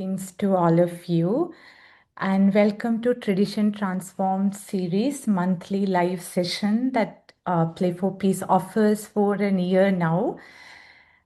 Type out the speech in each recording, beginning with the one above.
Greetings to all of you, and welcome to Tradition Transformed series monthly live session that Playful Peace offers for a year now.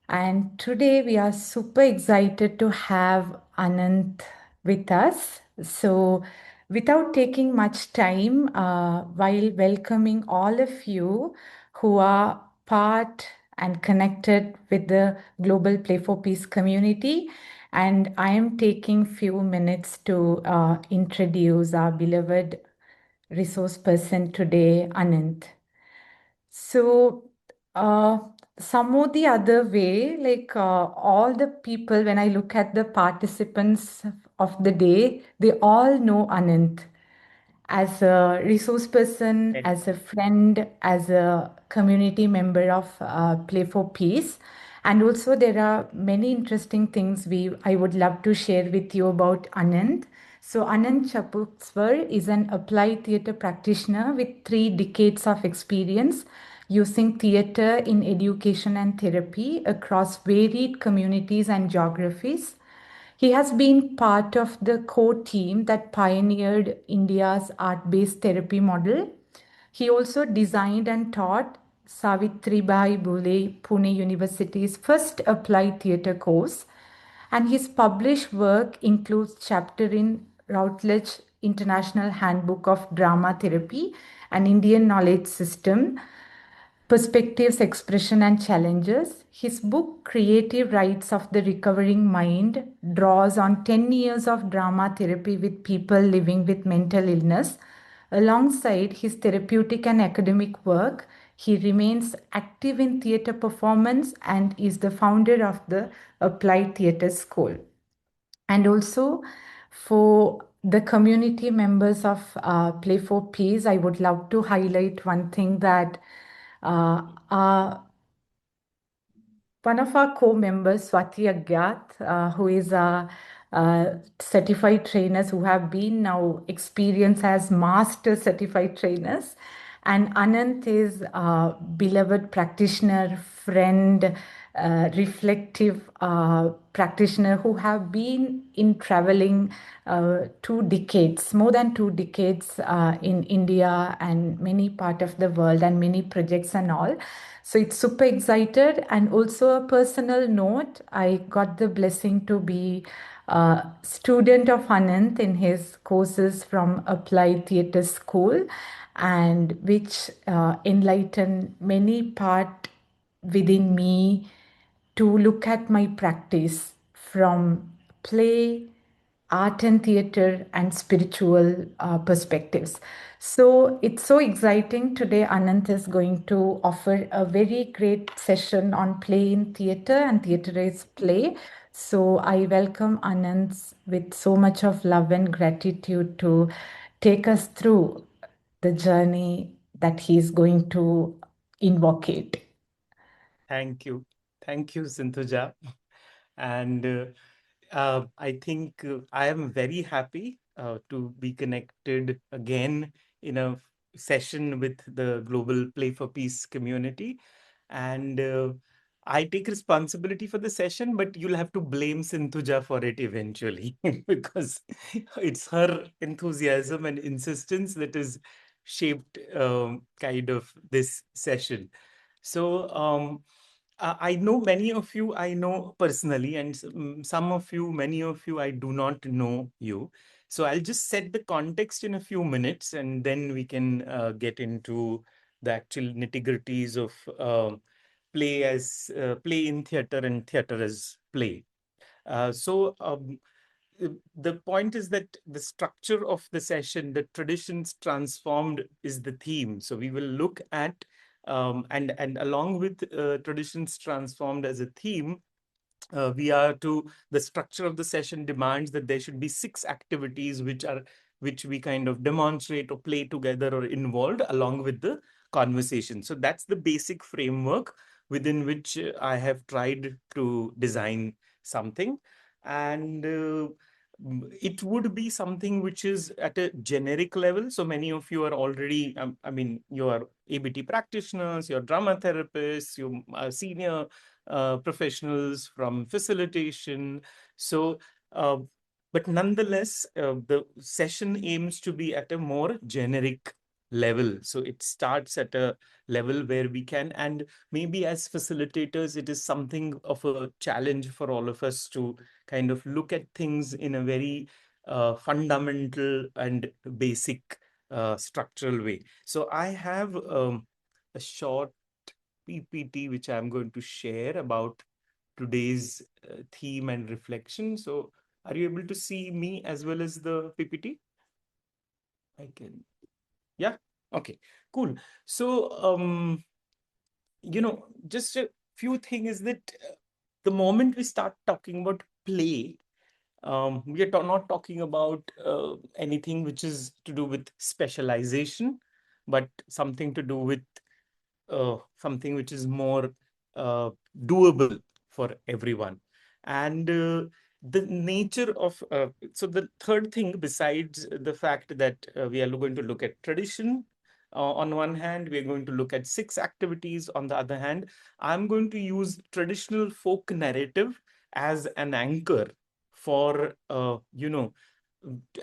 And today we are super excited to have Anant with us. So, without taking much time, while welcoming all of you who are part and connected with the Global Play for Peace community, and I am taking few minutes to introduce our beloved resource person today, Anant. So, uh, some or the other way, all the people, when I look at the participants of the day, they all know Anant as a resource person, Right. as a friend, as a community member of Play for Peace. And also, there are many interesting things I would love to share with you about Anant. So, Anant Chapukswar is an applied theatre practitioner with 3 decades of experience using theatre in education and therapy across varied communities and geographies. He has been part of the core team that pioneered India's art based therapy model. He also designed and taught Savitribai Phule Pune University's first applied theatre course, and his published work includes chapter in Routledge International Handbook of Drama Therapy and Indian Knowledge System, Perspectives, Expression, and Challenges. His book, Creative Rights of the Recovering Mind, draws on 10 years of drama therapy with people living with mental illness. Alongside his therapeutic and academic work, he remains active in theatre performance and is the founder of the Applied Theatre School. And also, for the community members of Play for Peace, I would love to highlight one thing that uh, uh, one of our co-members, Swati Agyat, who is a certified trainers who have been now experienced as master certified trainers. And Anant is a beloved practitioner, friend, reflective practitioner who have been in traveling 2 decades, more than 2 decades in India and many part of the world and many projects and all. So it's super excited. And also a personal note, I got the blessing to be a student of Anant in his courses from Applied Theatre School, and which enlightened many part within me to look at my practice from play, art and theater, and spiritual perspectives. So it's so exciting. Today, Anant is going to offer a very great session on play in theater and theater is play. So I welcome Anant with so much of love and gratitude to take us through the journey that he is going to invocate. Thank you. Thank you, Sinthuja. And I think I am very happy to be connected again in a session with the Global Play for Peace community. And I take responsibility for the session, but you'll have to blame Sinthuja for it eventually because it's her enthusiasm and insistence that has shaped kind of this session. So, I know many of you I know personally, and some of you, many of you, I do not know you. So I'll just set the context in a few minutes, and then we can get into the actual nitty-gritties of play in theater and theater as play. The point is that the structure of the session, the traditions transformed, is the theme. So we will look at and along with traditions transformed as a theme, the structure of the session demands that there should be 6 activities which we kind of demonstrate or play together or involved along with the conversation. So that's the basic framework within which I have tried to design something. And it would be something which is at a generic level. So many of you are already, you are ABT practitioners, you're drama therapists, you are senior professionals from facilitation. So But nonetheless, the session aims to be at a more generic level. So it starts at a level where we can, and maybe as facilitators, it is something of a challenge for all of us to kind of look at things in a very fundamental and basic structural way. So I have a short PPT which I'm going to share about today's theme and reflection. So are you able to see me as well as the PPT? I can. Yeah. Okay. Cool. So just a few things is that the moment we start talking about play, we are not talking about anything which is to do with specialization, but something to do with something which is more uh, doable for everyone. And the nature of, so the third thing, besides the fact that we are going to look at tradition on one hand, we are going to look at six activities on the other hand. I'm going to use traditional folk narrative as an anchor for,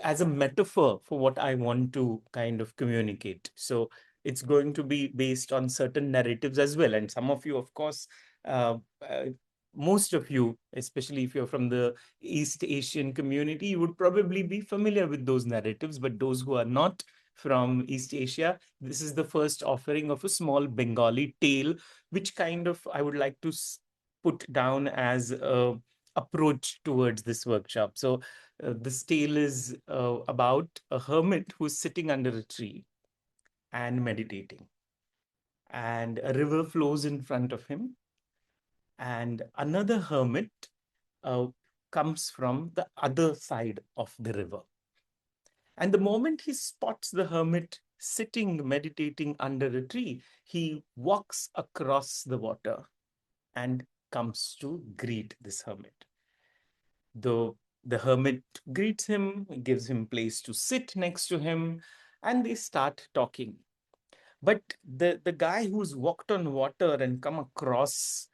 as a metaphor for what I want to kind of communicate. So it's going to be based on certain narratives as well. And some of you, of course, uh, uh, most of you, especially if you're from the East Asian community, you would probably be familiar with those narratives. But those who are not from East Asia, this is the first offering of a small Bengali tale, which kind of I would like to put down as a approach towards this workshop. So this tale is about a hermit who's sitting under a tree and meditating. And a river flows in front of him, and another hermit uh, comes from the other side of the river. And the moment he spots the hermit sitting meditating under a tree, he walks across the water and comes to greet this hermit. The hermit greets him, gives him place to sit next to him, and they start talking. But the guy who's walked on water and come across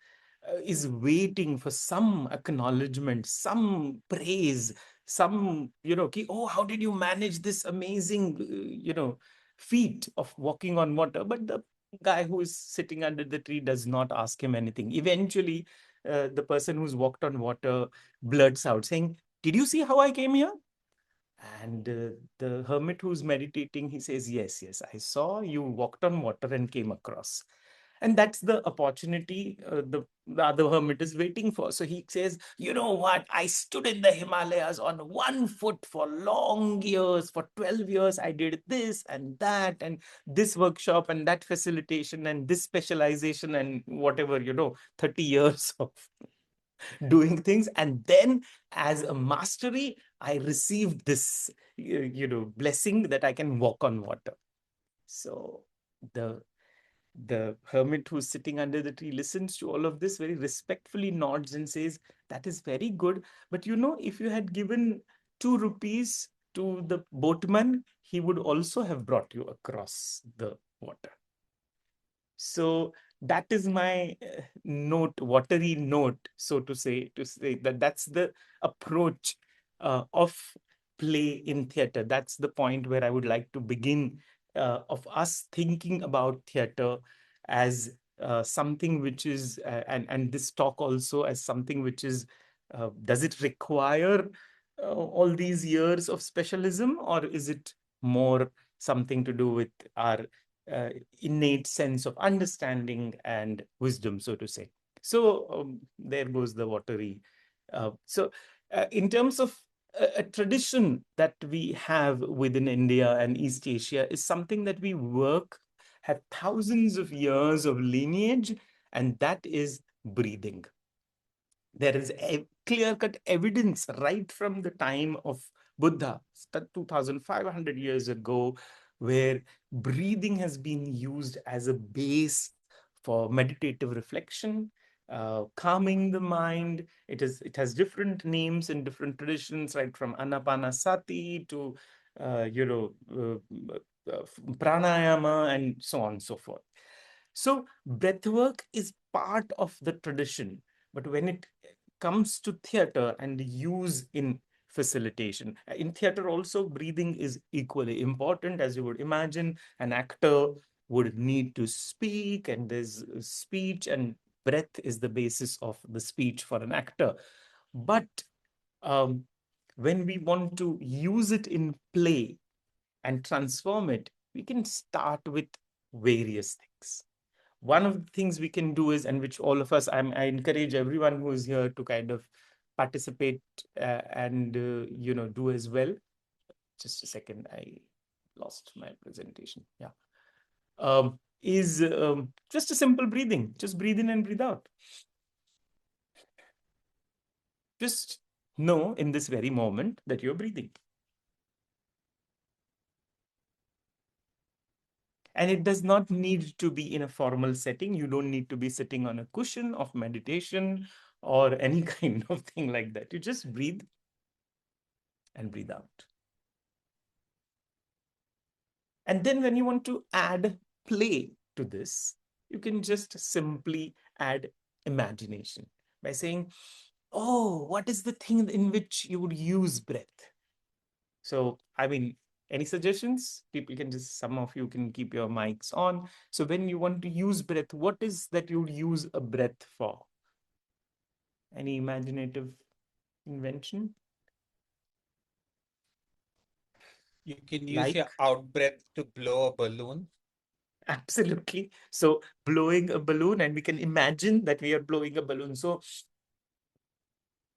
is waiting for some acknowledgement, some praise, some, oh, how did you manage this amazing, feat of walking on water? But the guy who is sitting under the tree does not ask him anything. Eventually, the person who's walked on water blurts out saying, "Did you see how I came here?" And the hermit who's meditating, he says, "Yes, yes, I saw you walked on water and came across." And that's the opportunity the other hermit is waiting for. So he says, "You know what? I stood in the Himalayas on one foot for long years. For 12 years, I did this and that, and this workshop and that facilitation and this specialization and whatever, 30 years of doing things. And then as a mastery, I received this, blessing that I can walk on water." So the the hermit who's sitting under the tree listens to all of this, very respectfully nods and says, "That is very good. But if you had given 2 rupees to the boatman, he would also have brought you across the water." So that is my note, watery note, so to say that that's the approach of play in theater. That's the point where I would like to begin, of us thinking about theater as something which is, and this talk also as something which is, does it require all these years of specialism, or is it more something to do with our uh, innate sense of understanding and wisdom, so to say? So there goes the watery. In terms of a tradition that we have within India and East Asia is something that we have thousands of years of lineage, and that is breathing. There is a clear-cut evidence right from the time of Buddha, 2,500 years ago, where breathing has been used as a base for meditative reflection, calming the mind. It has different names in different traditions, right from anapanasati to pranayama and so on and so forth. So breathwork is part of the tradition, but when it comes to theater and use in facilitation. In theater also, breathing is equally important. As you would imagine, an actor would need to speak, and there's speech, and breath is the basis of the speech for an actor. But um, when we want to use it in play and transform it, we can start with various things. One of the things we can do is, and which all of us, I encourage everyone who is here to kind of participate and do as well. Just a second, I lost my presentation. Yeah, is just a simple breathing. Just breathe in and breathe out. Just know in this very moment that you're breathing. And it does not need to be in a formal setting. You don't need to be sitting on a cushion of meditation or any kind of thing like that. You just breathe and breathe out. And then when you want to add play to this, you can just simply add imagination by saying, oh, what is the thing in which you would use breath? So, I mean, any suggestions? People can just, some of you can keep your mics on. So, when you want to use breath, what is that you would use a breath for? Any imaginative invention? You can use Like, your out breath to blow a balloon. absolutely. So, blowing a balloon, and we can imagine that we are blowing a balloon. So,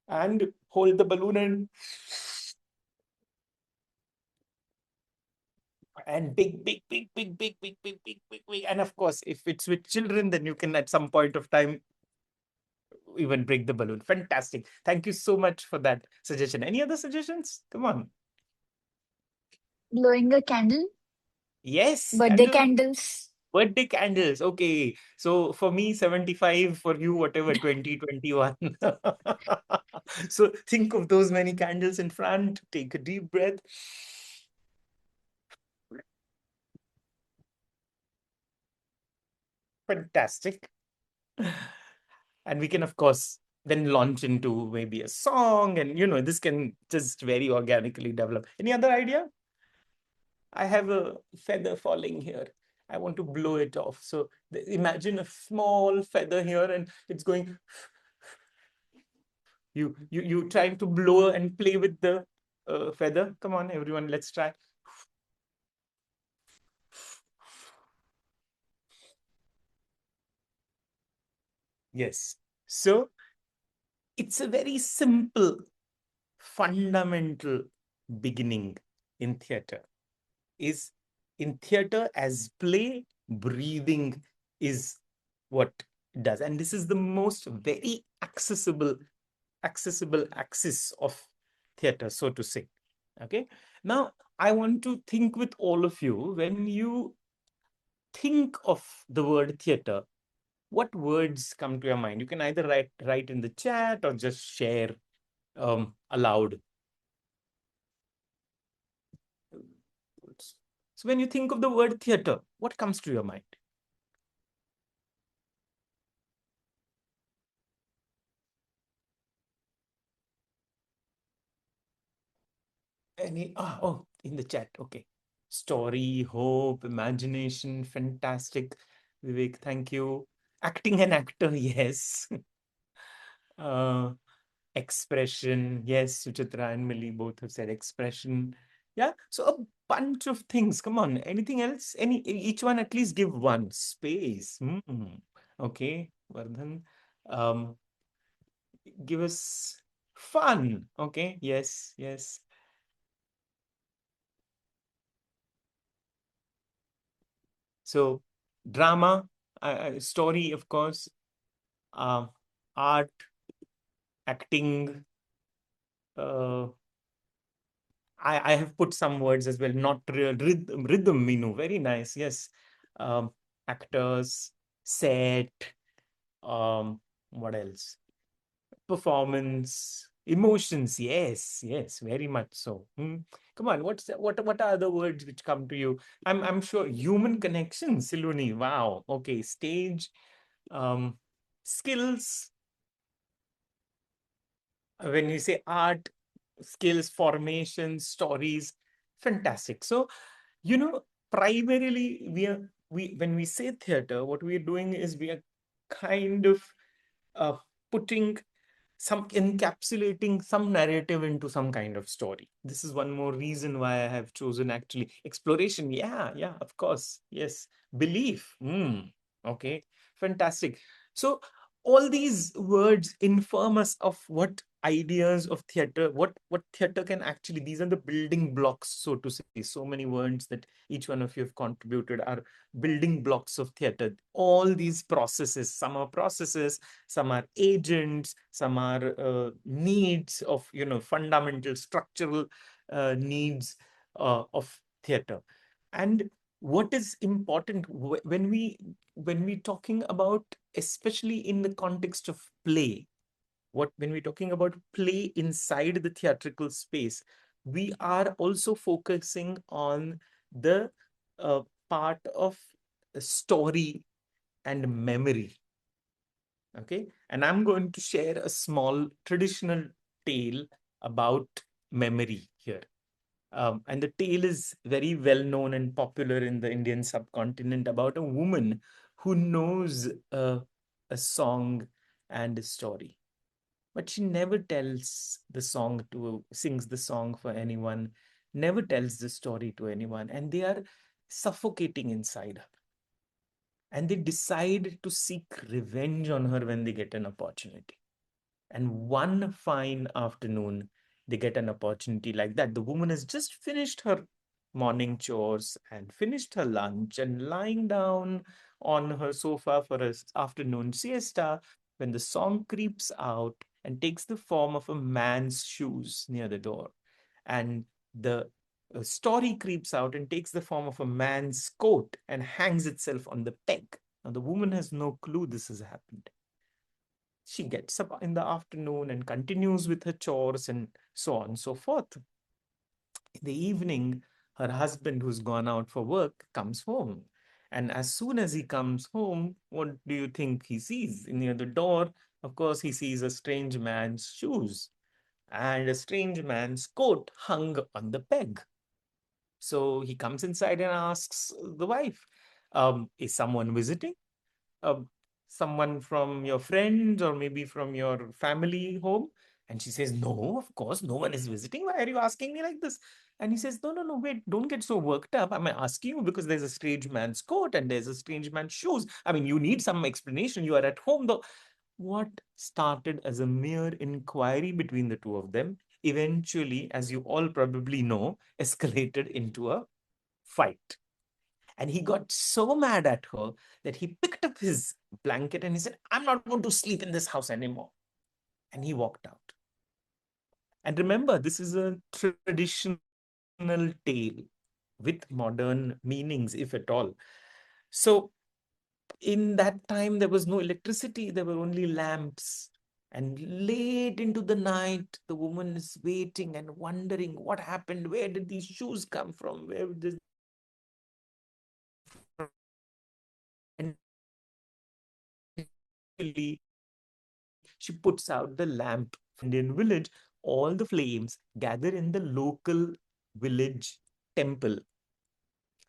and hold the balloon and big. And of course, if it's with children, then you can at some point of time even break the balloon. Fantastic. Thank you so much for that suggestion. Any other suggestions? Come on. Blowing a candle, Yes, birthday candle. candles. Birthday candles. Okay. So for me, 75, for you, whatever, 2021. So think of those many candles in front. Take a deep breath. Fantastic. And we can, of course, then launch into maybe a song, and this can just very organically develop. Any other idea? I have a feather falling here. I want to blow it off. So imagine a small feather here, and it's going. You trying to blow and play with the feather. Come on, everyone, let's try. Yes. So it's a very simple, fundamental beginning in theater. Is in theater as play, breathing is what it does. And this is the most very accessible axis of theater, so to say. Okay. Now, I want to think with all of you, when you think of the word theater, what words come to your mind? You can either write in the chat or just share aloud. So when you think of the word theater, what comes to your mind? In the chat. Okay. Story, hope, imagination, fantastic. Vivek, thank you. Acting an actor, yes. uh, expression, yes. Suchitra and Millie both have said expression. Yeah. So a bunch of things. Come on. Anything else? Each one at least give one. Space. Okay, Vardhan. Um, give us fun. Okay. Yes. So drama, story, of course, art, acting. Uh, I have put some words as well. Not real rhythm. Minu, very nice. Yes, actors, set. What else? Performance, emotions. Yes, very much so. Come on, what are other words which come to you? I'm sure human connection, Siluni. Wow. Okay, stage, skills. When you say art, skills, formation, stories. Fantastic. So, you know, primarily we when we say theater, what we are doing is we are kind of uh, putting some encapsulating some narrative into some kind of story. This is one more reason why I have chosen actually exploration. Yeah, yeah, of course. Yes. Belief. Okay. Fantastic. So all these words inform us of what ideas of theater, what theater can actually, these are the building blocks, so to say. So many words that each one of you have contributed are building blocks of theater. All these processes, some are processes, some are agents, some are needs of, fundamental structural needs of theater. And what is important when we talking about, especially in the context of play, what when we're talking about play inside the theatrical space, we are also focusing on the uh, part of story and memory. Okay. And I'm going to share a small traditional tale about memory here. And the tale is very well known and popular in the Indian subcontinent, about a woman who knows a song and a story, but she never sings the song for anyone, never tells the story to anyone, and they are suffocating inside her. And they decide to seek revenge on her when they get an opportunity. And one fine afternoon, they get an opportunity like that. The woman has just finished her morning chores and finished her lunch and lying down on her sofa for an afternoon siesta, when the song creeps out and takes the form of a man's shoes near the door. And the story creeps out and takes the form of a man's coat and hangs itself on the peg. Now, the woman has no clue this has happened. She gets up in the afternoon and continues with her chores and so on and so forth. In the evening, her husband, who's gone out for work, comes home. And as soon as he comes home, what do you think he sees? Near the door, of course, he sees a strange man's shoes and a strange man's coat hung on the peg. So he comes inside and asks the wife, is someone visiting? uh, Someone from your friends or maybe from your family home? And she says, no, of course, no one is visiting. Why are you asking me like this? And he says, no, no, no, wait, don't get so worked up. I'm asking you because there's a strange man's coat and there's a strange man's shoes. I mean, you need some explanation. You are at home, though. What started as a mere inquiry between the two of them eventually, as you all probably know, escalated into a fight. And he got so mad at her that he picked up his blanket and he said, I'm not going to sleep in this house anymore. And he walked out. And remember, this is a traditional tale with modern meanings, if at all. So in that time, there was no electricity, there were only lamps. And late into the night, the woman is waiting and wondering what happened. Where did these shoes come from? Where did this coat come from? And eventually, she puts out the lamp. Indian village, all the flames gather in the local village temple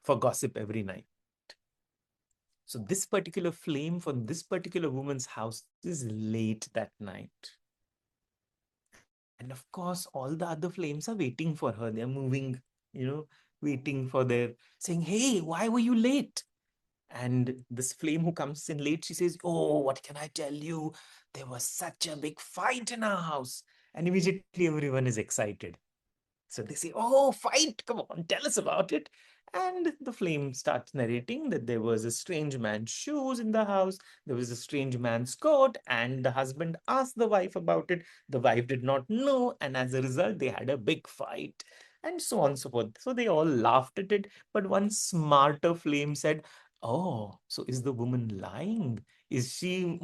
for gossip every night. So this particular flame from this particular woman's house is late that night. And of course, all the other flames are waiting for her. They're moving, waiting for their, saying, hey, why were you late? And this flame who comes in late, she says, oh, what can I tell you? There was such a big fight in our house. And immediately everyone is excited. So they say, oh, fight, come on, tell us about it. And the flame starts narrating that there was a strange man's shoes in the house, there was a strange man's coat, and the husband asked the wife about it. The wife did not know, and as a result, they had a big fight, and so on and so forth. So they all laughed at it, but one smarter flame said, oh, so is the woman lying? Is she,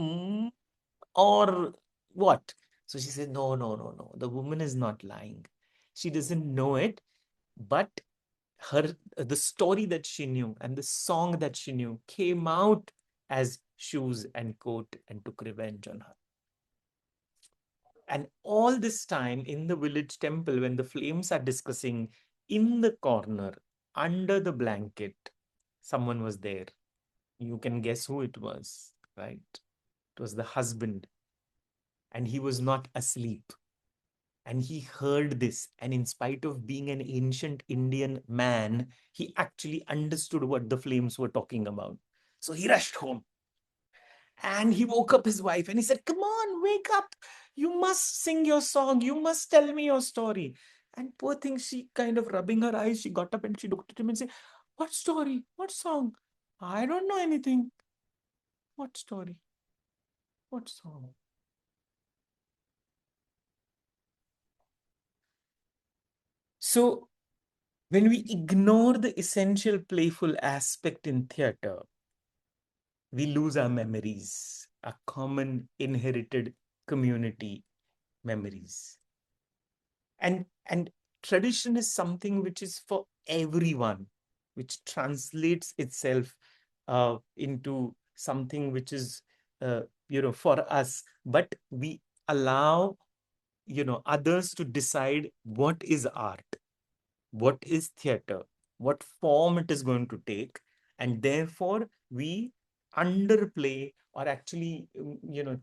or what? So she said, no, no, no, no, the woman is not lying. She doesn't know it, but the story that she knew and the song that she knew came out as shoes and coat and took revenge on her. And all this time in the village temple, when the flames are discussing, in the corner, under the blanket, someone was there. You can guess who it was, right? It was the husband. And he was not asleep. And he heard this. And in spite of being an ancient Indian man, he actually understood what the flames were talking about. So he rushed home. And he woke up his wife and he said, "Come on, wake up. You must sing your song. You must tell me your story." And poor thing, she kind of rubbing her eyes, she got up and she looked at him and said, "What story? What song? I don't know anything." "What story? What song?" So when we ignore the essential playful aspect in theater, we lose our memories, our common inherited community memories. And tradition is something which is for everyone, which translates itself into something which is for us, but we allow others to decide what is art, what is theater, what form it is going to take, and therefore we underplay, or actually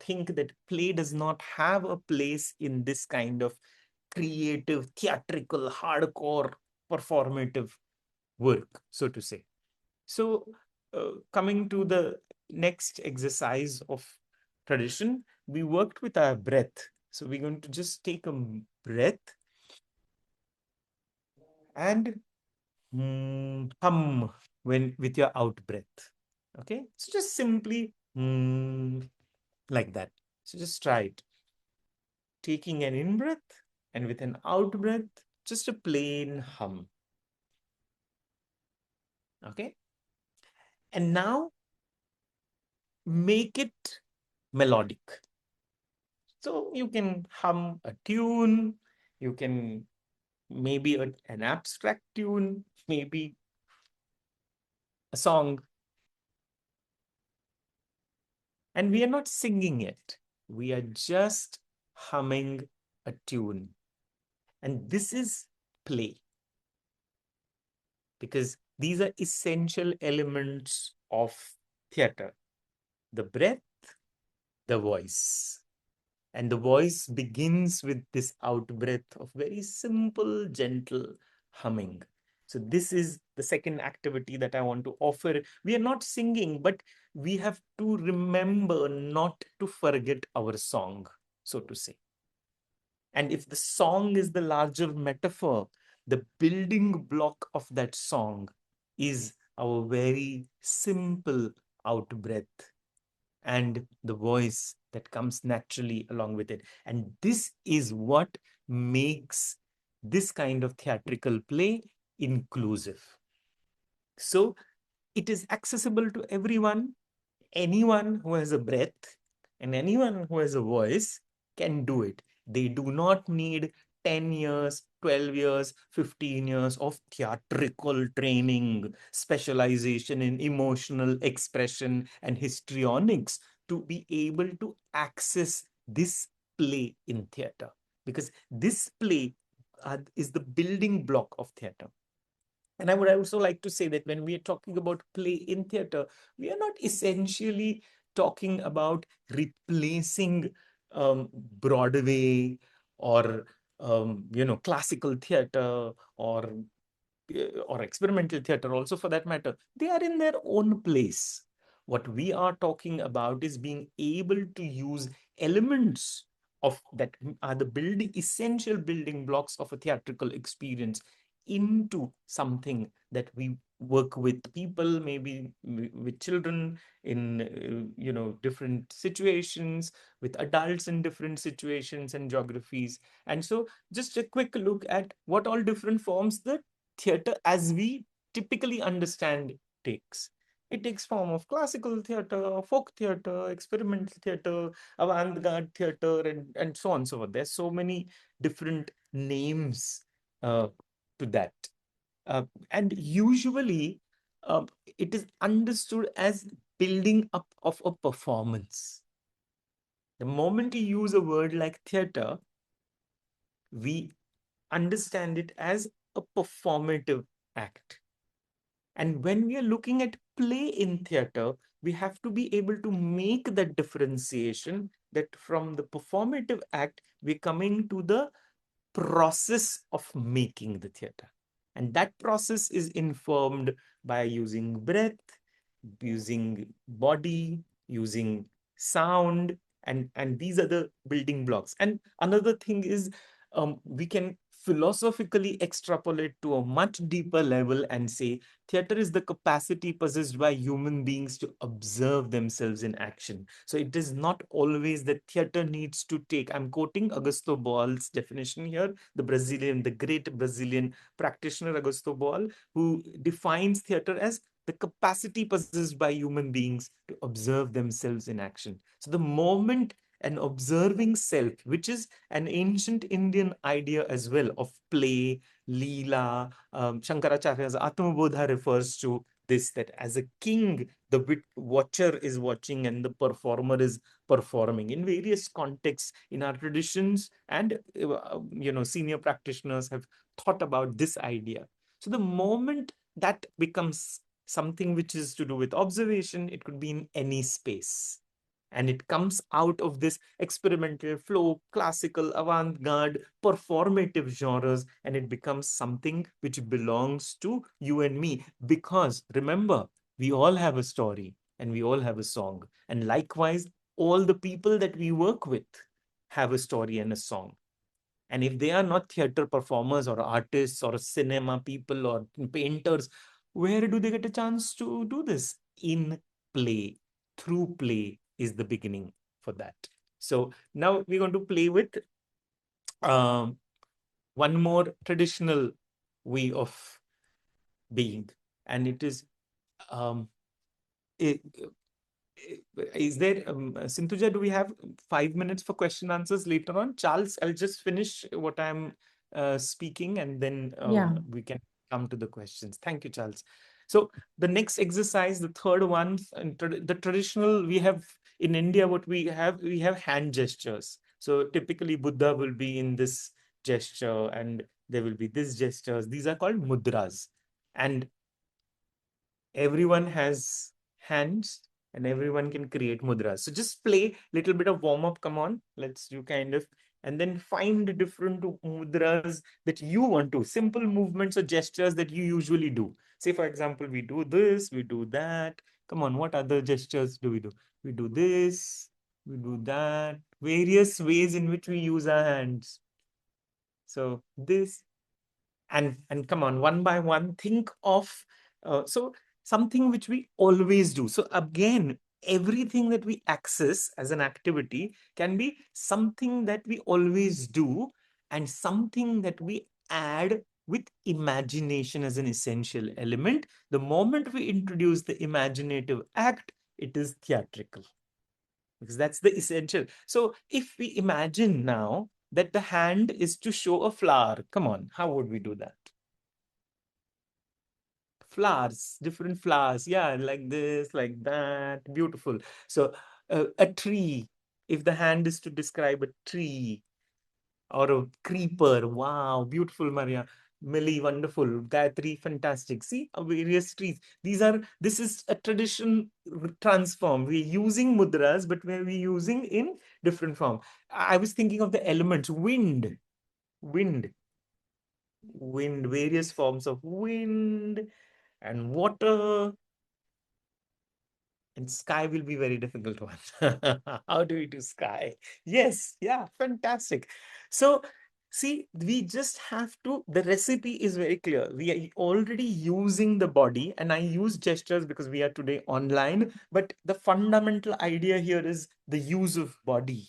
think that play does not have a place in this kind of creative, theatrical, hardcore, performative work, so to say. So, coming to the next exercise of tradition, we worked with our breath. So, we're going to just take a breath and hum when with your out breath. Okay, so just simply like that. So, just try it. Taking an in breath and with an out breath, just a plain hum. Okay. And now make it melodic. So you can hum a tune, you can maybe an abstract tune, maybe a song. And we are not singing it, we are just humming a tune. And this is play, because these are essential elements of theater: the breath, the voice. And the voice begins with this out breath of very simple, gentle humming. So, this is the second activity that I want to offer. We are not singing, but we have to remember not to forget our song, so to say. And if the song is the larger metaphor, the building block of that song is our very simple out breath and the voice that comes naturally along with it. And this is what makes this kind of theatrical play inclusive. So it is accessible to everyone. Anyone who has a breath and anyone who has a voice can do it. They do not need 10 years, 12 years, 15 years of theatrical training, specialization in emotional expression and histrionics to be able to access this play in theater. Because this play is the building block of theater. And I would also like to say that when we are talking about play in theater, we are not essentially talking about replacing Broadway or classical theater or experimental theater also, for that matter. They are in their own place. What we are talking about is being able to use elements of that are the essential building blocks of a theatrical experience into something that we work with people, maybe with children in different situations, with adults in different situations and geographies. And so just a quick look at what all different forms the theater as we typically understand takes. It takes form of classical theater, folk theater, experimental theater, avant-garde theater, and so on and so forth. There's so many different names to that. And usually it is understood as building up of a performance. The moment you use a word like theater, we understand it as a performative act. And when we are looking at play in theater, we have to be able to make that differentiation that from the performative act, we're coming to the process of making the theater. And that process is informed by using breath, using body, using sound, and these are the building blocks. And another thing is we can philosophically extrapolate to a much deeper level and say theater is the capacity possessed by human beings to observe themselves in action. So it is not always that theater needs to take. I'm quoting Augusto Boal's definition here, the great Brazilian practitioner Augusto Boal, who defines theater as the capacity possessed by human beings to observe themselves in action. So the moment an observing self, which is an ancient Indian idea as well of play, Leela, Shankaracharya's Atmabodha refers to this, that as a king, the watcher is watching and the performer is performing in various contexts in our traditions. And, senior practitioners have thought about this idea. So the moment that becomes something which is to do with observation, it could be in any space. And it comes out of this experimental, flow, classical, avant-garde, performative genres, and it becomes something which belongs to you and me. Because remember, we all have a story and we all have a song. And likewise, all the people that we work with have a story and a song. And if they are not theater performers or artists or cinema people or painters, where do they get a chance to do this? In play. Through play is the beginning for that. So now we're going to play with um, one more traditional way of being. And it is, um, it, is there, Sinthuja, do we have 5 minutes for question answers later on? Charles, I'll just finish what I'm speaking and then Yeah. we can come to the questions. Thank you, Charles. So the next exercise, the third one, the traditional, we have in India, what we have hand gestures. So typically Buddha will be in this gesture and there will be this gestures. These are called mudras. And everyone has hands and everyone can create mudras. So just play a little bit of warm up. Come on, let's do kind of, and then find different mudras that you want to, simple movements or gestures that you usually do. Say, for example, we do this, we do that. Come on, what other gestures do we do? We do this, we do that, various ways in which we use our hands. So this, and come on, one by one, think of so something which we always do. So again, everything that we access as an activity can be something that we always do and something that we add with imagination as an essential element. The moment we introduce the imaginative act, it is theatrical, because that's the essential. So if we imagine now that the hand is to show a flower, come on, how would we do that? Flowers, different flowers, yeah, like this, like that, beautiful. So a tree, if the hand is to describe a tree, or a creeper, wow, beautiful, Maria. Millie, wonderful. Gayatri, fantastic. See, various trees. This is a tradition transform. We're using mudras, but we're using in different form. I was thinking of the elements, wind, various forms of wind and water, and sky will be very difficult one. How do we do sky? Yes, yeah, fantastic. So see, we just have to, the recipe is very clear. We are already using the body, and I use gestures because we are today online, but the fundamental idea here is the use of body,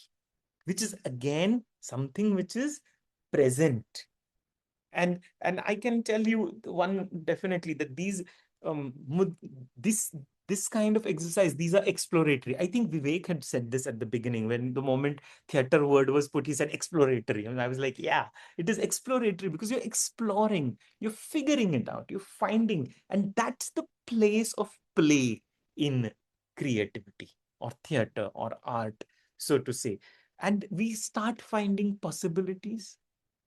which is again something which is present. And I can tell you one definitely, that these this this kind of exercise, these are exploratory. I think Vivek had said this at the beginning, when the moment theater word was put, he said exploratory, and I was like, yeah, it is exploratory because you're exploring, you're figuring it out, you're finding, and that's the place of play in creativity or theater or art. so to say. And we start finding possibilities,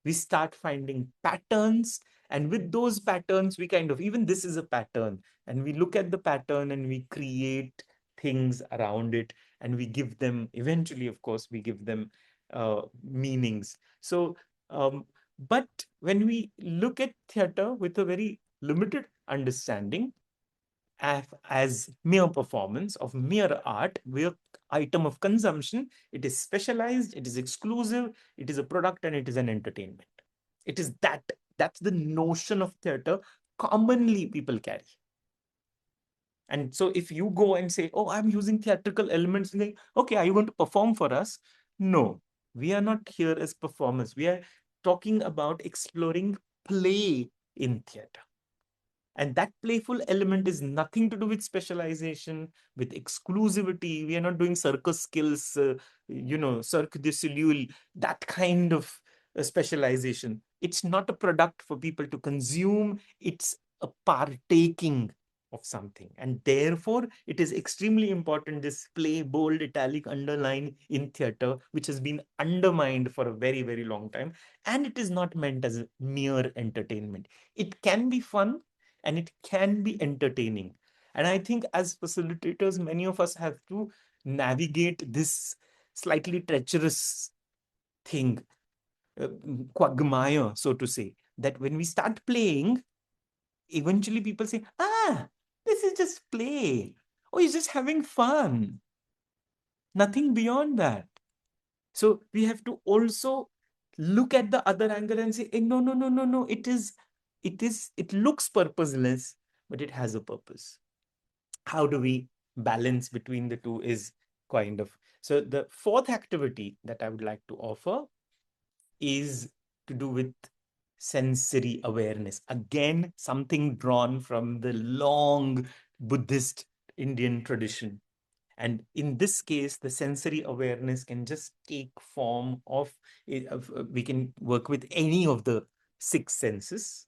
we start finding patterns. And with those patterns, we kind of, even this is a pattern, and we look at the pattern and we create things around it, and we give them, eventually, of course, we give them meanings. So, but when we look at theater with a very limited understanding, as mere performance of mere art, mere item of consumption, it is specialized, it is exclusive, it is a product, and it is an entertainment. It is that. That's the notion of theater commonly people carry. And so if you go and say, oh, I'm using theatrical elements, like, okay, are you going to perform for us? No, we are not here as performers. We are talking about exploring play in theater. And that playful element is nothing to do with specialization, with exclusivity. We are not doing circus skills, Cirque du Soleil, that kind of specialization. It's not a product for people to consume. It's a partaking of something. And therefore, it is extremely important, this play, bold, italic, underline in theater, which has been undermined for a very, very long time. And it is not meant as a mere entertainment. It can be fun, and it can be entertaining. And I think as facilitators, many of us have to navigate this slightly treacherous thing, quagmire, so to say, that when we start playing, eventually people say, this is just play. Oh, you're just having fun. Nothing beyond that. So we have to also look at the other angle and say, no, no, no, no, no. It looks purposeless, but it has a purpose. How do we balance between the two is kind of. So the fourth activity that I would like to offer is to do with sensory awareness. Again, something drawn from the long Buddhist Indian tradition. And in this case, the sensory awareness can just take form of, we can work with any of the six senses.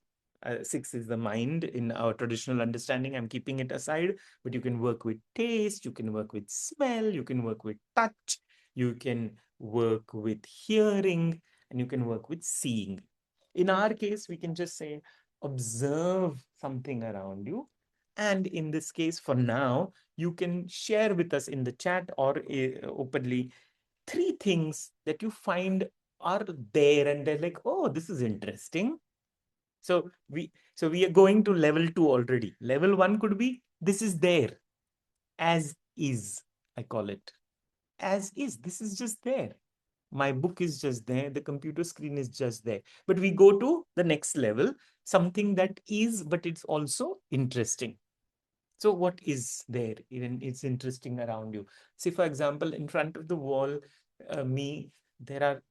Six is the mind in our traditional understanding. I'm keeping it aside, but you can work with taste, you can work with smell, you can work with touch, you can work with hearing, and you can work with seeing. In our case, we can just say, observe something around you. And in this case, for now, you can share with us in the chat or openly three things that you find are there and they're like, oh, this is interesting. So we are going to level 2 already. Level 1 could be, this is there as is, I call it. As is, this is just there. My book is just there, the computer screen is just there. But we go to the next level, something that is, but it's also interesting. So what is there? Even it's interesting around you. See, for example, in front of the wall, there are,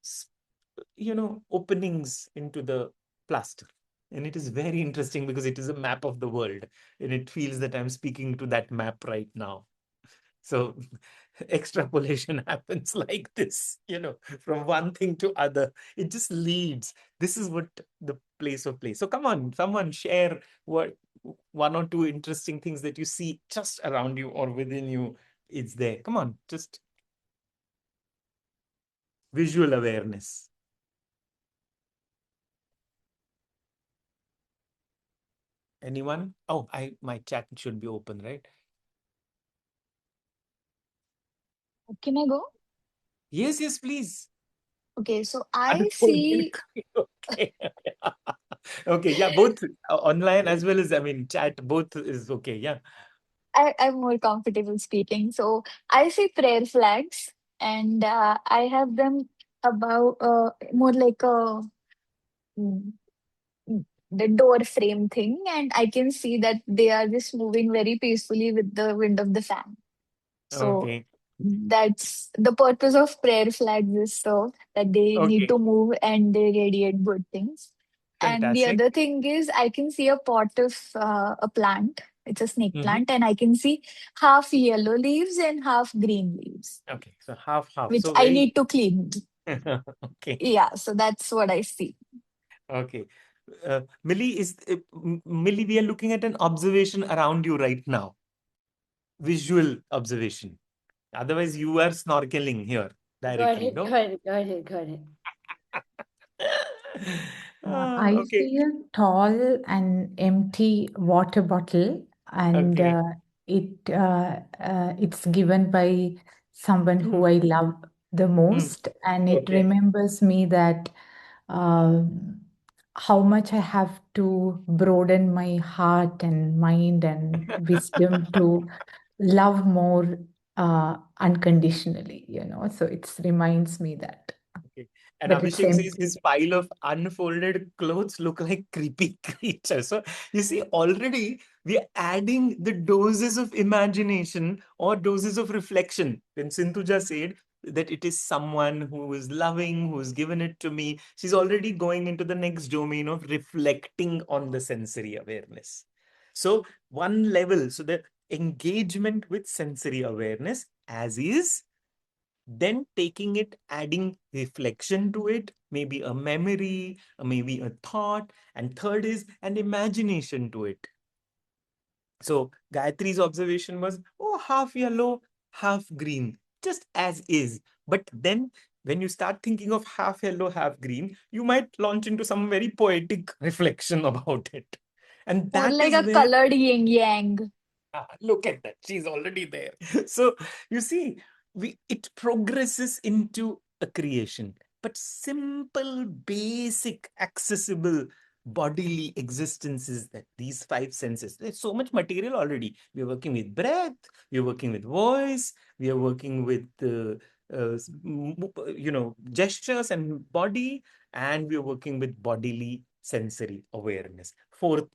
openings into the plaster. And it is very interesting because it is a map of the world. And it feels that I'm speaking to that map right now. So extrapolation happens like this, from one thing to other. It just leads. This is what the place of play. So come on, someone share what one or two interesting things that you see just around you or within you. It's there. Come on, just visual awareness. Anyone? Oh, my chat should be open, right? Can I go? Yes, please. Okay, so I see. Unorganically, okay. Okay, yeah, both online as well as, chat, both is okay. Yeah. I'm more comfortable speaking. So I see prayer flags, and I have them about more like a mm, the door frame thing, and I can see that they are just moving very peacefully with the wind of the fan. So Okay. that's the purpose of prayer flags is so that they need Okay. to move and they radiate good things. And the Fantastic. other thing is, I can see a pot of a plant. It's a snake Mhm. plant, and I can see half yellow leaves and half green leaves, Okay. So half. which So I very need to clean. okay. Yeah, so that's what I see. Okay. Millie, we are looking at an observation around you right now. Visual observation. Otherwise, you are snorkeling here. Got directly, it, no? got it, got it, got it. I Okay. see a tall and empty water bottle, and Okay. it's given by someone who Hmm. I love the Hmm. most, and it Okay. remembers me that um, how much I have to broaden my heart and mind and wisdom to love more unconditionally, you know. So it reminds me that. Okay. And But it's Abhishek says empty. his pile of unfolded clothes look like creepy creatures. So you see, already we are adding the doses of imagination or doses of reflection. When Sindhuja said that it is someone who is loving, who has given it to me, she's already going into the next domain of reflecting on the sensory awareness. So one level, so the engagement with sensory awareness as is, then taking it, adding reflection to it, maybe a memory, maybe a thought, and third is an imagination to it. So Gayatri's observation was, oh, half yellow, half green, just as is. But then when you start thinking of half yellow, half green, you might launch into some very poetic reflection about it. And More that like is a where colored yin yang. look at that. She's already there. So you see, it progresses into a creation, but simple, basic, accessible bodily existences that these five senses. There's so much material already. We're working with breath, we're working with voice, we are working with gestures and body, and we're working with bodily sensory awareness. Fourth,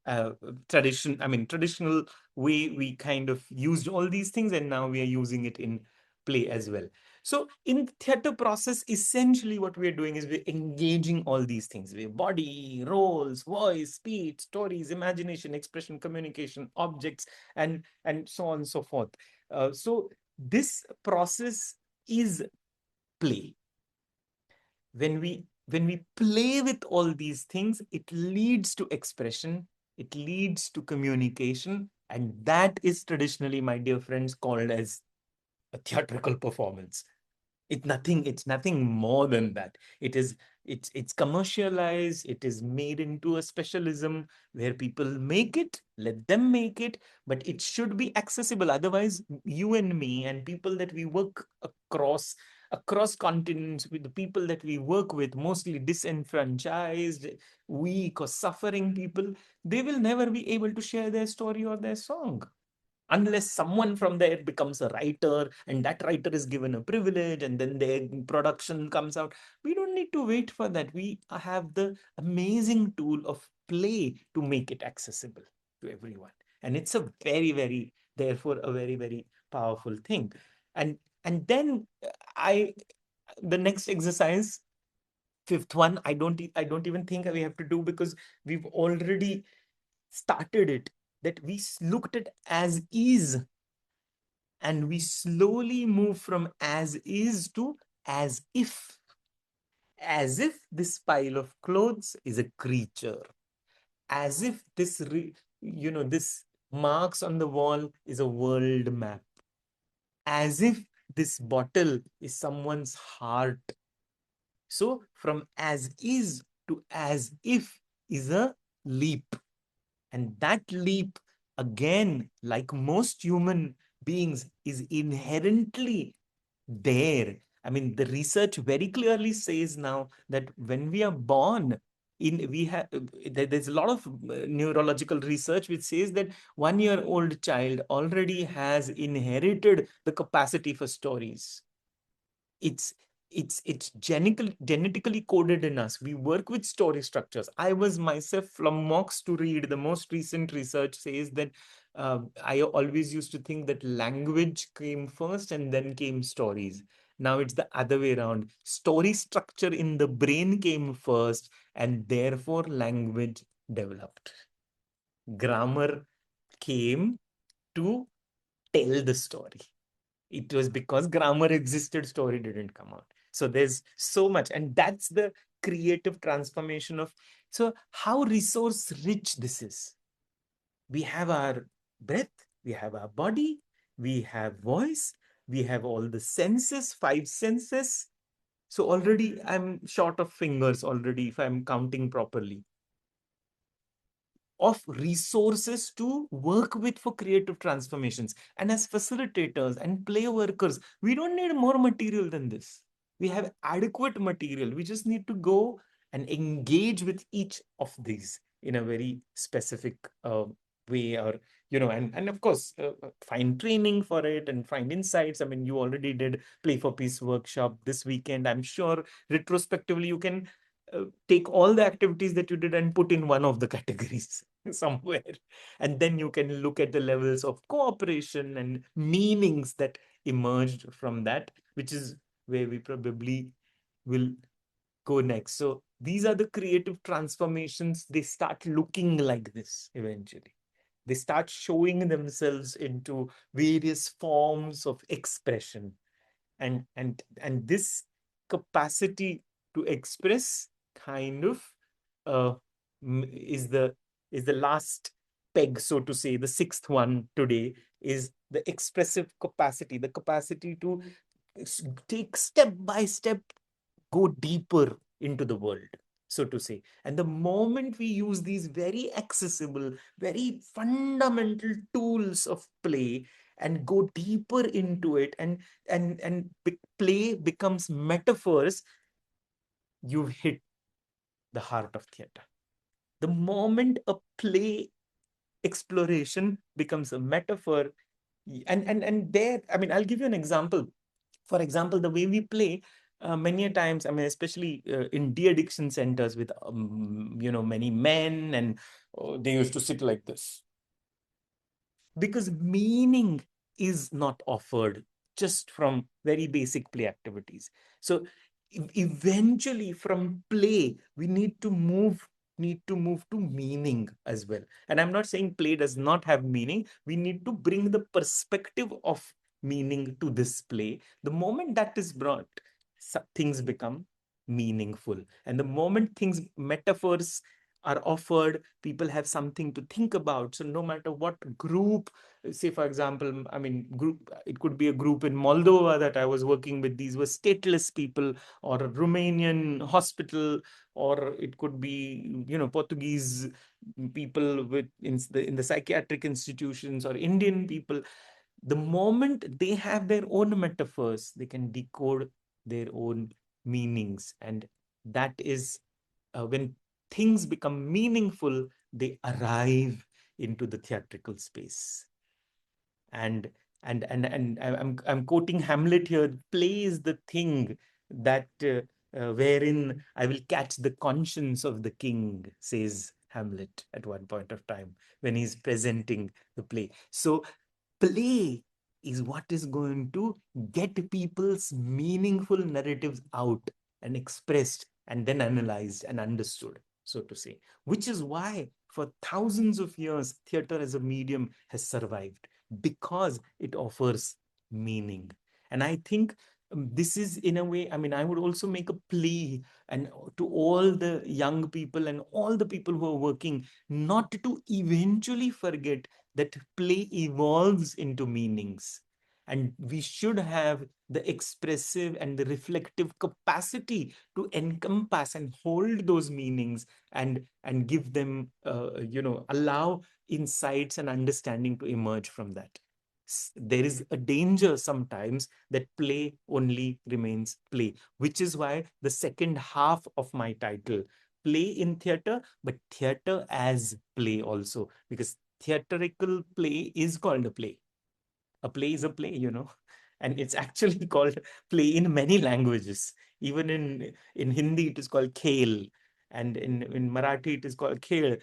uh, traditional way we kind of used all these things, and now we are using it in play as well. So in the theater process, essentially what we're doing is we're engaging all these things. We're body, roles, voice, speech, stories, imagination, expression, communication, objects, and so on and so forth. So this process is play. When we play with all these things, it leads to expression, it leads to communication, and that is traditionally, my dear friends, called as a theatrical performance. It's nothing more than that. It's commercialized, it is made into a specialism where people make it, let them make it, but it should be accessible. Otherwise, you and me and people that we work across continents, with the people that we work with, mostly disenfranchised, weak or suffering people, they will never be able to share their story or their song unless someone from there becomes a writer, and that writer is given a privilege, and then their production comes out. We don't need to wait for that. We have the amazing tool of play to make it accessible to everyone, and it's a very, very, therefore a very, very powerful thing. And then I the next exercise, fifth one, I don't even think we have to do, because we've already started it, that we looked at as is, and we slowly move from as is to as if this pile of clothes is a creature, as if this marks on the wall is a world map, as if this bottle is someone's heart. So from as is to as if is a leap. And that leap, again, like most human beings, is inherently there. I mean, the research very clearly says now that when we are born, there's a lot of neurological research which says that 1 year old child already has inherited the capacity for stories. It's genetically coded in us. We work with story structures. I was myself flummoxed to read the most recent research says that I always used to think that language came first and then came stories. Now it's the other way around. Story structure in the brain came first, and therefore language developed. Grammar came to tell the story. It was because grammar existed, story didn't come out. So there's so much, and that's the creative transformation of. So how resource rich this is. We have our breath, we have our body, we have voice, We have all the senses, 5 senses. So already I'm short of fingers already if I'm counting properly, of resources to work with for creative transformations. And as facilitators and play workers, we don't need more material than this. We have adequate material. We just need to go and engage with each of these in a very specific way, or and of course find training for it and find insights. I mean, you already did Play for Peace workshop this weekend. I'm sure retrospectively you can take all the activities that you did and put in one of the categories somewhere. And then you can look at the levels of cooperation and meanings that emerged from that, which is where we probably will go next. So these are the creative transformations. They start looking like this eventually. They start showing themselves into various forms of expression. And this capacity to express kind of uh, is the last peg, so to say. The sixth one today is the expressive capacity, the capacity to take step by step, go deeper into the world, so to say. And the moment we use these very accessible, very fundamental tools of play and go deeper into it, and play becomes metaphors, you've hit the heart of theater. The moment a play exploration becomes a metaphor, and there, I mean, I'll give you an example. For example, the way we play, many a times, I mean, especially in de-addiction centers with many men, and they used to sit like this because meaning is not offered just from very basic play activities. So eventually from play, we need to move to meaning as well. And I'm not saying play does not have meaning. We need to bring the perspective of meaning to this play. The moment that is brought, things become meaningful. And the moment metaphors are offered, people have something to think about. So no matter what group, say for example, I mean, group, it could be a group in Moldova that I was working with. These were stateless people, or a Romanian hospital, or it could be, Portuguese people in the psychiatric institutions, or Indian people. The moment they have their own metaphors, they can decode their own meanings. And that is when things become meaningful, they arrive into the theatrical space. And I'm quoting Hamlet here. Play is the thing that wherein I will catch the conscience of the king, says Hamlet at one point of time when he's presenting the play. So play is what is going to get people's meaningful narratives out and expressed and then analyzed and understood, so to say, which is why for thousands of years, theater as a medium has survived, because it offers meaning. And I think this is, in a way, I mean, I would also make a plea and to all the young people and all the people who are working, not to eventually forget that play evolves into meanings. And we should have the expressive and the reflective capacity to encompass and hold those meanings, and give them, allow insights and understanding to emerge from that. There is a danger sometimes that play only remains play, which is why the second half of my title, play in theater, but theater as play also, because theatrical play is called a play. A play is a play, and it's actually called play in many languages. Even in Hindi, it is called khel, and in Marathi, it is called khel,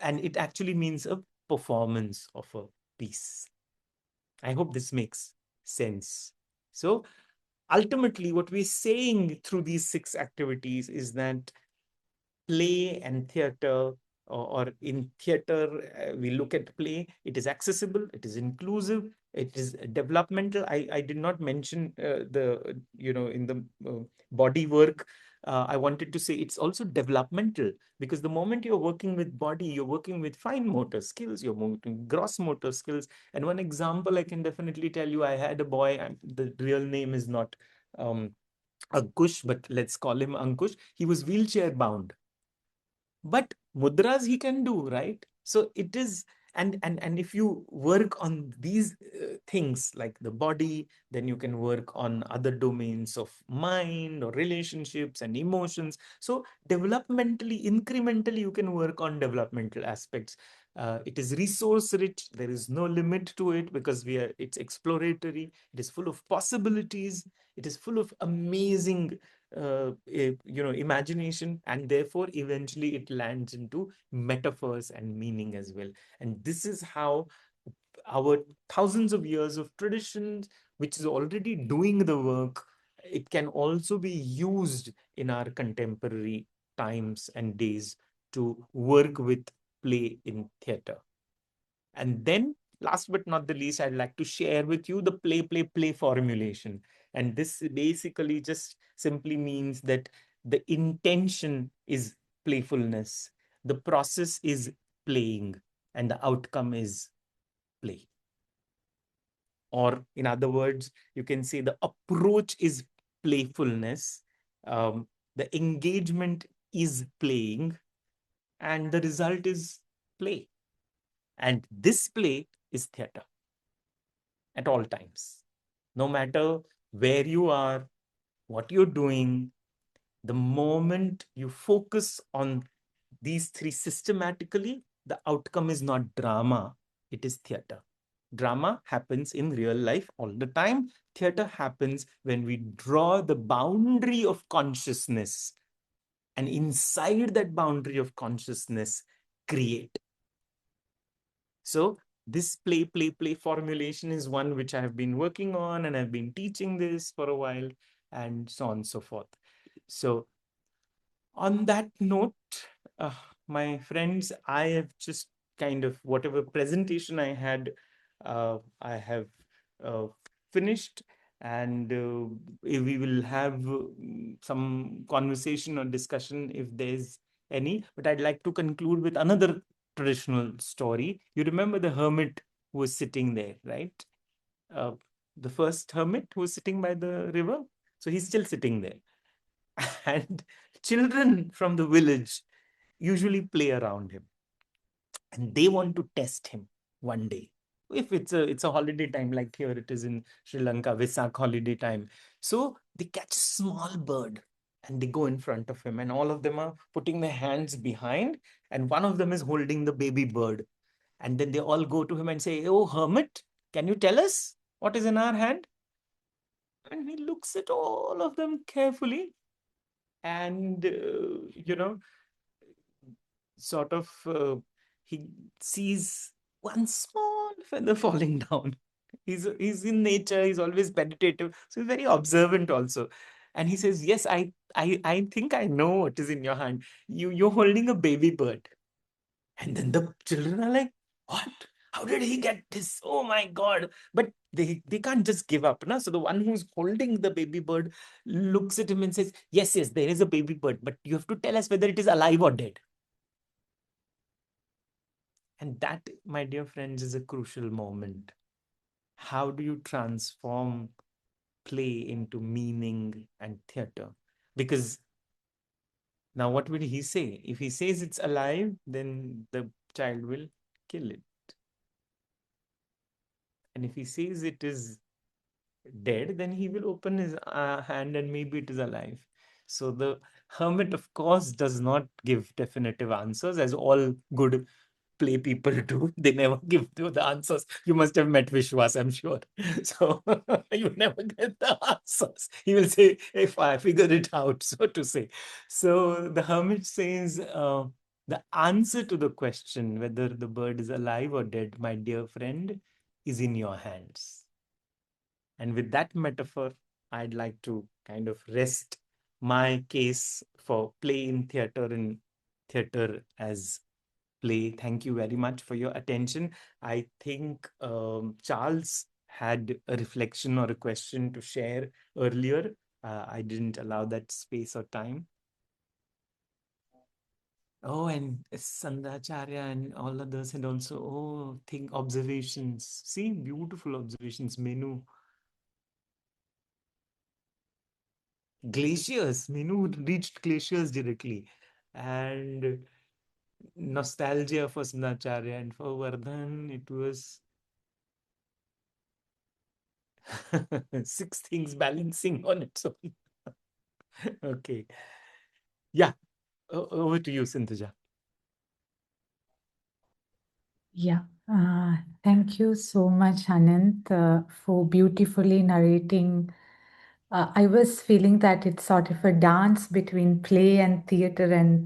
and it actually means a performance of a piece. I hope this makes sense. So ultimately, what we're saying through these 6 activities is that play and theater, or in theater, we look at play, it is accessible, it is inclusive, it is developmental. I did not mention in the body work, I wanted to say it's also developmental, because the moment you're working with body, you're working with fine motor skills, you're working gross motor skills. And one example I can definitely tell you, I had a boy, and the real name is not Ankush, but let's call him Ankush. He was wheelchair bound, but mudras he can do, right? So it is, and if you work on these things like the body, then you can work on other domains of mind or relationships and emotions. So developmentally, incrementally, you can work on developmental aspects. It is resource rich, there is no limit to it, because it's exploratory, it is full of possibilities, it is full of amazing imagination, and therefore eventually it lands into metaphors and meaning as well. And this is how our thousands of years of traditions, which is already doing the work, it can also be used in our contemporary times and days to work with play in theater. And then, last but not the least, I'd like to share with you the play formulation. And this basically just simply means that the intention is playfulness, the process is playing, and the outcome is play. Or, in other words, you can say the approach is playfulness, the engagement is playing, and the result is play. And this play is theater at all times. No matter where you are, what you're doing, the moment you focus on these three systematically, the outcome is not drama, it is theater. Drama happens in real life all the time. Theater happens when we draw the boundary of consciousness, and inside that boundary of consciousness, create. So this play formulation is one which I have been working on, and I've been teaching this for a while, and so on and so forth. So on that note, my friends, I have just kind of whatever presentation I had, I have uh, finished, and we will have some conversation or discussion if there's any. But I'd like to conclude with another traditional story. You remember the hermit who was sitting there, right? Uh, the first hermit who was sitting by the river. So he's still sitting there. And children from the village usually play around him, and they want to test him one day. If it's a holiday time, like here it is in Sri Lanka, Vesak holiday time. So they catch a small bird and they go in front of him, and all of them are putting their hands behind, and one of them is holding the baby bird. And then they all go to him and say, "Oh, hermit, can you tell us what is in our hand?" And he looks at all of them carefully, and sort of he sees one small feather falling down. He's in nature, he's always meditative, so he's very observant also. And he says, "Yes, I think I know what is in your hand. You're holding a baby bird." And then the children are like, "What? How did he get this? Oh my God." But they can't just give up. No? So the one who's holding the baby bird looks at him and says, "Yes, yes, there is a baby bird, but you have to tell us whether it is alive or dead." And that, my dear friends, is a crucial moment. How do you transform play into meaning and theater? Because now, what will he say? If he says it's alive, then the child will kill it. And if he says it is dead, then he will open his hand and maybe it is alive. So the hermit, of course, does not give definitive answers, as all good play people do. They never give you the answers. You must have met Vishwas, I'm sure. So you never get the answers. He will say, "If I figured it out," so to say. So the hermit says, the answer to the question whether the bird is alive or dead, my dear friend, is in your hands. And with that metaphor, I'd like to kind of rest my case for play in theater and theater as play. Thank you very much for your attention. I think Charles had a reflection or a question to share earlier. I didn't allow that space or time. Oh, and Sandacharya and all others, and also, oh, think observations. See, beautiful observations. Menu. Glaciers. Menu reached glaciers directly. And nostalgia for Sandacharya, and for Vardhan, it was six things balancing on its own. Okay. Yeah. Over to you, Sinthaja. Yeah. Thank you so much, Anant, for beautifully narrating. I was feeling that it's sort of a dance between play and theater and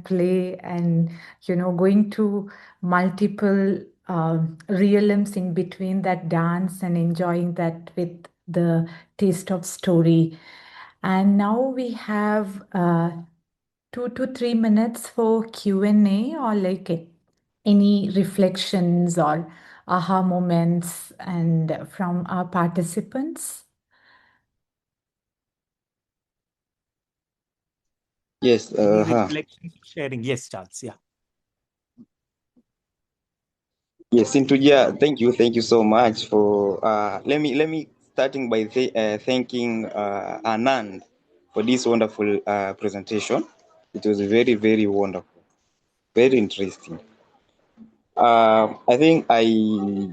play, and going to multiple realms in between that dance and enjoying that with the taste of story. And now we have 2 to 3 minutes for Q&A, or like any reflections or aha moments and from our participants. Yes. Any reflections sharing? Yes, Charles. Yeah. Yes, Sintuja, thank you so much for. Let me starting by thanking Anand for this wonderful presentation. It was very wonderful, very interesting. I think I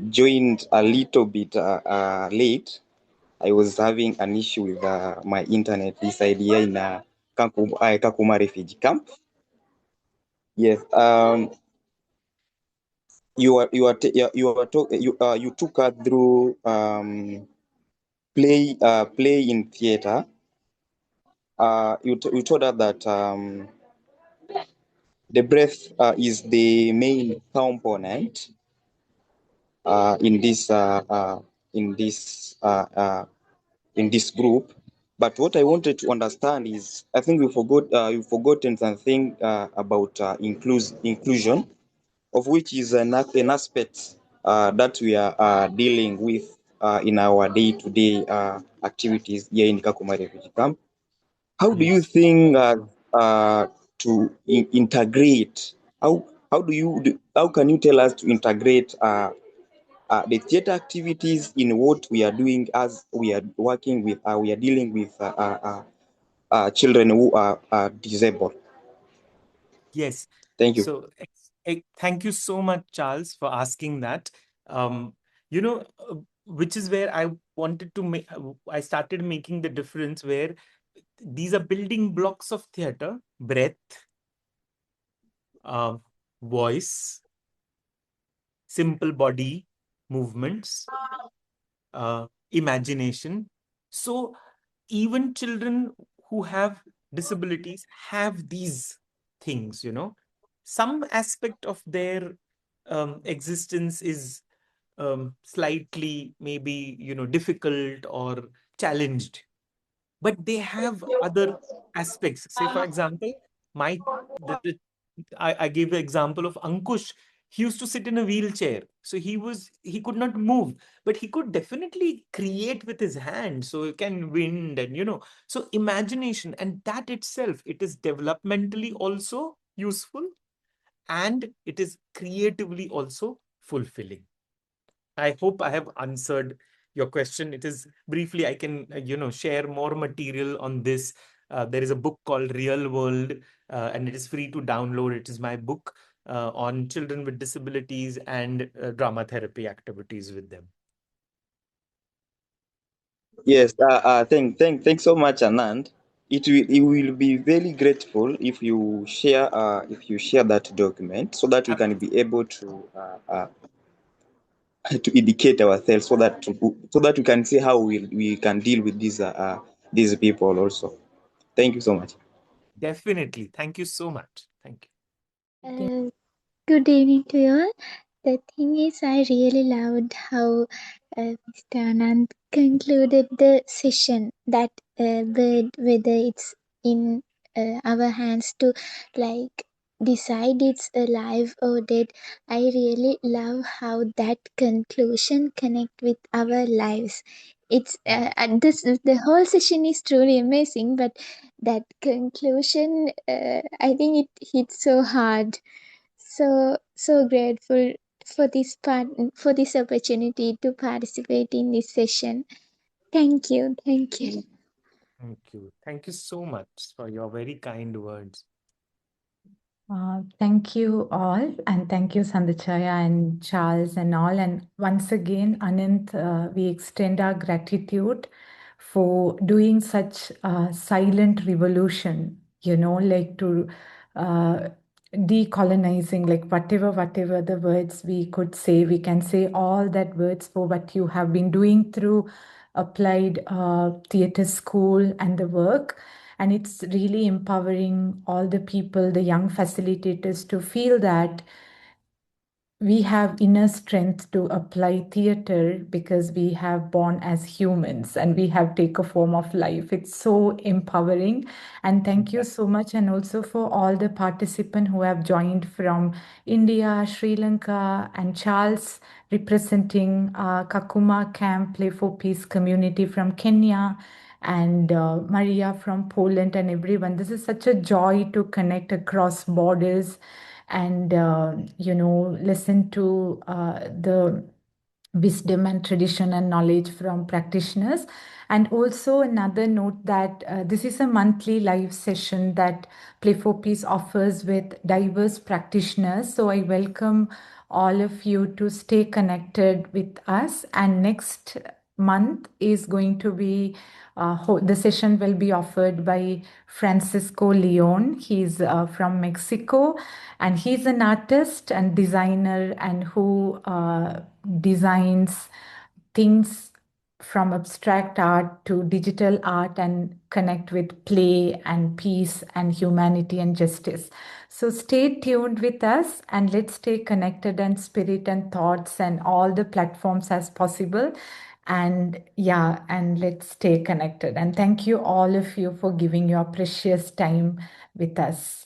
joined a little bit late. I was having an issue with my internet this idea in Kakuma refugee camp. Yes. You took us through play in theater. You told us that the breath is the main component in this group. But what I wanted to understand is, I think you've forgotten something about inclusion, of which is an aspect that we are dealing with in our day-to-day activities here in Kakuma refugee camp. How do you Yes. think to integrate? How can you tell us to integrate the theater activities in what we are doing as we are working with? We are dealing with children who are disabled. Yes. Thank you. So thank you so much, Charles, for asking that. Um, you know, which is where I wanted to make, I started making the difference where these are building blocks of theater: breath, uh, voice, simple body movements, imagination. So even children who have disabilities have these things, some aspect of their existence is slightly maybe difficult or challenged, but they have other aspects. Say for example, my the I gave the example of Ankush. He used to sit in a wheelchair, so he could not move, but he could definitely create with his hand. So he can wind, and so imagination, and that itself, it is developmentally also useful, and it is creatively also fulfilling. I hope I have answered your question. It is briefly, I can, share more material on this. There is a book called Real World, and it is free to download. It is my book on children with disabilities and drama therapy activities with them. Yes, thanks so much, Anand. It will be very grateful if you share that document so that we can be able to educate ourselves so that we can see how we can deal with these people also. Thank you so much. Definitely. Thank you so much. Thank you. Good evening to you all. The thing is, I really loved how Mr. Anand concluded the session, that whether it's in our hands to like decide it's alive or dead. I really love how that conclusion connect with our lives. it's and this the whole session is truly amazing, but that conclusion, I think it hits so hard. So grateful for this for this opportunity to participate in this session. Thank you. Thank you. Thank you so much for your very kind words. Thank you all, and thank you, Sandachaya and Charles and all. And once again, Anant, we extend our gratitude for doing such a silent revolution, like to decolonizing, like whatever the words we could say, we can say all that words for what you have been doing through applied theater school and the work. And it's really empowering all the people, the young facilitators, to feel that we have inner strength to apply theater because we have born as humans and we have take a form of life. It's so empowering. And thank you so much. And also for all the participants who have joined from India, Sri Lanka, and Charles representing Kakuma Camp Play for Peace community from Kenya, and Maria from Poland, and everyone. This is such a joy to connect across borders and listen to the wisdom and tradition and knowledge from practitioners. And also another note that this is a monthly live session that Play for Peace offers with diverse practitioners. So I welcome all of you to stay connected with us. And next month is going to be the session will be offered by Francisco Leon. He's from Mexico, and he's an artist and designer and who designs things from abstract art to digital art and connect with play and peace and humanity and justice. So stay tuned with us and let's stay connected and spirit and thoughts and all the platforms as possible. And let's stay connected. And thank you all of you for giving your precious time with us.